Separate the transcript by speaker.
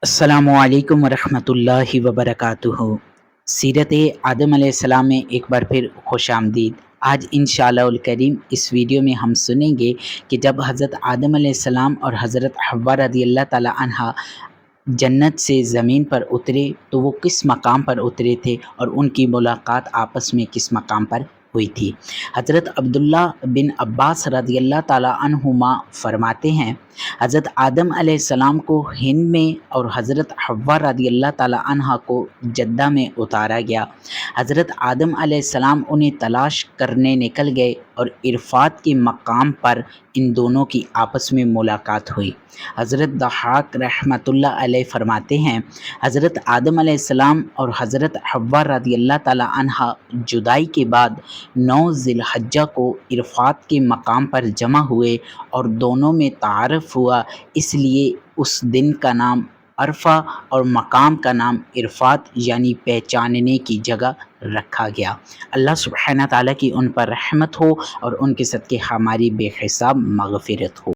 Speaker 1: السلام علیکم ورحمۃ اللہ وبرکاتہ۔ سیرت آدم علیہ السلام میں ایک بار پھر خوش آمدید۔ آج انشاءاللہ الکریم اس ویڈیو میں ہم سنیں گے کہ جب حضرت آدم علیہ السلام اور حضرت حوا رضی اللہ تعالی عنہا جنت سے زمین پر اترے تو وہ کس مقام پر اترے تھے اور ان کی ملاقات آپس میں کس مقام پر ہوئی تھی۔ حضرت عبداللہ بن عباس رضی اللہ تعالی عنہما فرماتے ہیں، حضرت آدم علیہ السلام کو ہند میں اور حضرت حوا رضی اللہ تعالی عنہ کو جدہ میں اتارا گیا۔ حضرت آدم علیہ السلام انہیں تلاش کرنے نکل گئے اور عرفات کے مقام پر ان دونوں کی آپس میں ملاقات ہوئی۔ حضرت ضحاک رحمۃ اللہ علیہ فرماتے ہیں، حضرت آدم علیہ السلام اور حضرت حوا رضی اللہ تعالی عنہ جدائی کے بعد 9 ذی الحجہ کو عرفات کے مقام پر جمع ہوئے اور دونوں میں تعارف ہوا، اس لیے اس دن کا نام عرفہ اور مقام کا نام عرفات یعنی پہچاننے کی جگہ رکھا گیا۔ اللہ سبحانہ تعالیٰ کی ان پر رحمت ہو اور ان کے صدقے ہماری بے حساب مغفرت ہو۔